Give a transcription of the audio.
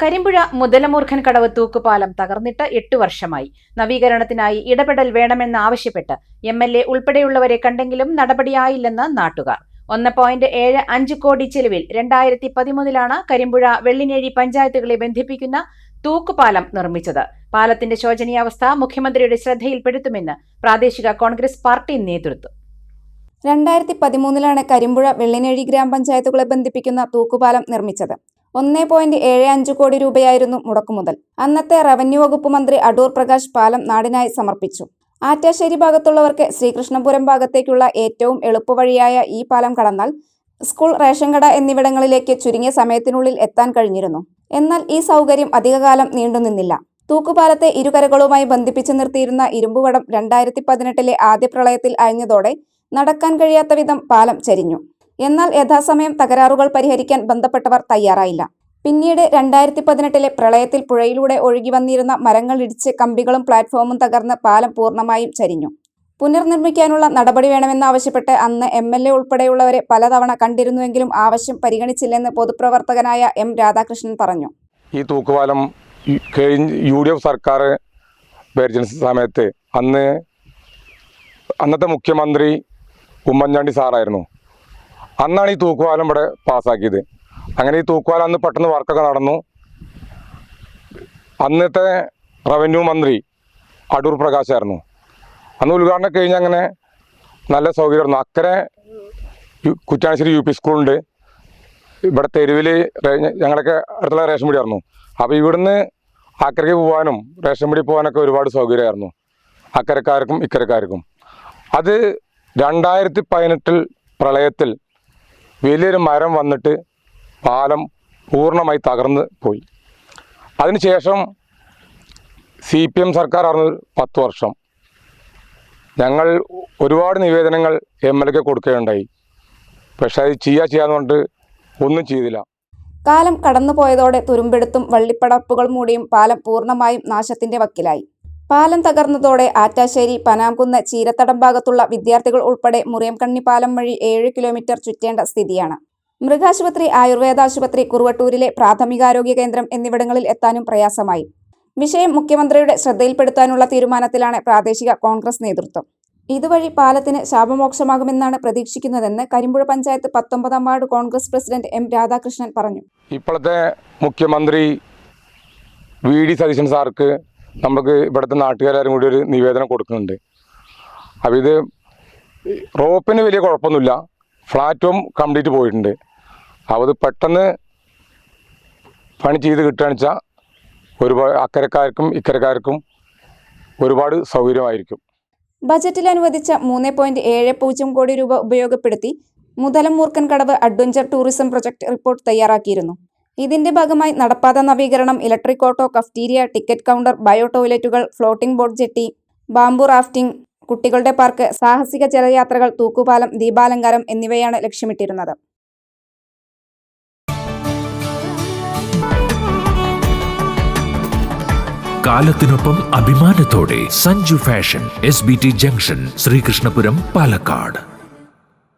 കരിമ്പുഴ മുതലമൂർഖൻ കടവ് തൂക്കുപാലം തകർന്നിട്ട് 8 വർഷമായി. നവീകരണത്തിനായി ഇടപെടൽ വേണമെന്നാവശ്യപ്പെട്ട് MLA ഉൾപ്പെടെയുള്ളവരെ കണ്ടെങ്കിലും നടപടിയായില്ലെന്ന് നാട്ടുകാർ. 1.75 കോടി ചെലവിൽ 2013 കരിമ്പുഴ വെള്ളിനേഴി പഞ്ചായത്തുകളെ ബന്ധിപ്പിക്കുന്ന തൂക്കുപാലം നിർമ്മിച്ചത്. പാലത്തിന്റെ ശോചനീയാവസ്ഥ മുഖ്യമന്ത്രിയുടെ ശ്രദ്ധയിൽപ്പെടുത്തുമെന്ന് പ്രാദേശിക കോൺഗ്രസ് പാർട്ടി നേതൃത്വം. 2013 കരിമ്പുഴ വെള്ളിനേഴി ഗ്രാമപഞ്ചായത്തുകളെ ബന്ധിപ്പിക്കുന്ന തൂക്കുപാലം നിർമ്മിച്ചത്. 1.75 കോടി രൂപയായിരുന്നു മുടക്കുമുതൽ. അന്നത്തെ റവന്യൂ വകുപ്പ് മന്ത്രി അടൂർ പ്രകാശ് പാലം നാടിനായി സമർപ്പിച്ചു. ആറ്റാശ്ശേരി ഭാഗത്തുള്ളവർക്ക് ശ്രീകൃഷ്ണപുരം ഭാഗത്തേക്കുള്ള ഏറ്റവും എളുപ്പവഴിയായ ഈ പാലം കടന്നാൽ സ്കൂൾ, റേഷൻ കട എന്നിവിടങ്ങളിലേക്ക് ചുരുങ്ങിയ സമയത്തിനുള്ളിൽ എത്താൻ കഴിഞ്ഞിരുന്നു. എന്നാൽ ഈ സൗകര്യം അധികകാലം നീണ്ടുനിന്നില്ല. തൂക്കുപാലത്തെ ഇരുകരകളുമായി ബന്ധിപ്പിച്ചു നിർത്തിയിരുന്ന ഇരുമ്പുവടം 2018 ആദ്യ പ്രളയത്തിൽ അയഞ്ഞതോടെ നടക്കാൻ കഴിയാത്ത വിധം പാലം ചരിഞ്ഞു. എന്നാൽ യഥാസമയം തകരാറുകൾ പരിഹരിക്കാൻ ബന്ധപ്പെട്ടവർ തയ്യാറായില്ല. പിന്നീട് 2018 പ്രളയത്തിൽ പുഴയിലൂടെ ഒഴുകി വന്നിരുന്ന മരങ്ങൾ ഇടിച്ച് കമ്പികളും പ്ലാറ്റ്ഫോമും തകർന്ന് പാലം പൂർണ്ണമായും ചരിഞ്ഞു. പുനർനിർമ്മിക്കാനുള്ള നടപടി വേണമെന്നാവശ്യപ്പെട്ട് അന്ന് MLA ഉൾപ്പെടെയുള്ളവരെ പലതവണ കണ്ടിരുന്നുവെങ്കിലും ആവശ്യം പരിഗണിച്ചില്ലെന്ന് പൊതുപ്രവർത്തകനായ M രാധാകൃഷ്ണൻ പറഞ്ഞു. ഈ തൂക്കുപാലം UDF സർക്കാർ ഭരിച്ച സമയത്ത് അന്നത്തെ മുഖ്യമന്ത്രി ഉമ്മൻചാണ്ടി സാറായിരുന്നു. അന്നാണ് ഈ തൂക്കുപാലം ഇവിടെ പാസ്സാക്കിയത്. അങ്ങനെ ഈ തൂക്കുപാലം അന്ന് പെട്ടെന്ന് വർക്കൊക്കെ നടന്നു. അന്നത്തെ റവന്യൂ മന്ത്രി അടൂർ പ്രകാശായിരുന്നു. അന്ന് ഉദ്ഘാടനം കഴിഞ്ഞ് അങ്ങനെ നല്ല സൗകര്യമായിരുന്നു. അക്കരെ കുറ്റാശ്ശേരി UP സ്കൂളുണ്ട്. ഇവിടെ തെരുവിൽ ഞങ്ങളൊക്കെ അടുത്തുള്ള റേഷൻ പീടിയായിരുന്നു. അപ്പോൾ ഇവിടുന്ന് അക്കരയ്ക്ക് പോകാനും റേഷൻ പീടി പോകാനൊക്കെ ഒരുപാട് സൗകര്യമായിരുന്നു അക്കരക്കാർക്കും ഇക്കരക്കാർക്കും. അത് 2018 പ്രളയത്തിൽ വലിയൊരു മരം വന്നിട്ട് പാലം പൂർണ്ണമായി തകർന്ന് പോയി. അതിനുശേഷം CPM സർക്കാർ ആയിരുന്നു 10 വർഷം. ഞങ്ങൾ ഒരുപാട് നിവേദനങ്ങൾ MLAക്ക് കൊടുക്കുകയുണ്ടായി. പക്ഷേ അത് ചെയ്യാന്ന് പറഞ്ഞിട്ട് ഒന്നും ചെയ്തില്ല. കാലം കടന്നുപോയതോടെ തുരുമ്പെടുത്തും വള്ളിപ്പടർപ്പുകൾ മൂടിയും പാലം പൂർണ്ണമായും നാശത്തിന്റെ വക്കിലായി. പാലം തകർന്നതോടെ ആറ്റാശ്ശേരി, പനാംകുന്ന്, ചീരത്തടം ഭാഗത്തുള്ള വിദ്യാർത്ഥികൾ ഉൾപ്പെടെ മുറിയംകണ്ണി പാലം വഴി 7 കിലോമീറ്റർ ചുറ്റേണ്ട സ്ഥിതിയാണ്. മൃഗാശുപത്രി, ആയുർവേദാശുപത്രി, കുറുവട്ടൂരിലെ പ്രാഥമികാരോഗ്യ കേന്ദ്രം എന്നിവിടങ്ങളിൽ എത്താനും പ്രയാസമായി. വിഷയം മുഖ്യമന്ത്രിയുടെ ശ്രദ്ധയിൽപ്പെടുത്താനുള്ള തീരുമാനത്തിലാണ് പ്രാദേശിക കോൺഗ്രസ് നേതൃത്വം. ഇതുവഴി പാലത്തിന് ശാപമോക്ഷമാകുമെന്നാണ് പ്രതീക്ഷിക്കുന്നതെന്ന് Karimpuzha panchayat 19 ward Congress president M Radhakrishnan പറഞ്ഞു. ഇപ്പോഴത്തെ മുഖ്യമന്ത്രി VD സതീശൻ സാർക്ക് നമുക്ക് ഇവിടുത്തെ നാട്ടുകാരും കൂടി ഒരു നിവേദനം കൊടുക്കുന്നുണ്ട്. അപ്പോൾ ഇത് റോപ്പിന് വലിയ കുഴപ്പമൊന്നുമില്ല, ഫ്ലാറ്റും കംപ്ലീറ്റ് പോയിട്ടുണ്ട്. അപ്പോൾ അത് പെട്ടെന്ന് പണി ചെയ്ത് കിട്ടുകയാണെന്ന് വെച്ചാൽ ഒരുപാട് അക്കരക്കാർക്കും ഇക്കരക്കാർക്കും ഒരുപാട് സൗകര്യമായിരിക്കും. ബജറ്റിൽ അനുവദിച്ച 3.70 കോടി രൂപ ഉപയോഗപ്പെടുത്തി Muthalamoorkhan Kadavu adventure tourism project report തയ്യാറാക്കിയിരുന്നു. ഇതിന്റെ ഭാഗമായി നടപ്പാത നവീകരണം, electric auto, cafeteria, ticket counter, bio ടോയ്ലറ്റുകൾ, floating boat jetty, bamboo rafting, കുട്ടികളുടെ പാർക്ക്, സാഹസിക ജലയാത്രകൾ, തൂക്കുപാലം, ദീപാലങ്കാരം എന്നിവയാണ് ലക്ഷ്യമിട്ടിരുന്നത്. കാലത്തിനൊപ്പം അഭിമാനത്തോടെ Sanju fashion, SBT junction, Sreekrishnapuram, Palakkad.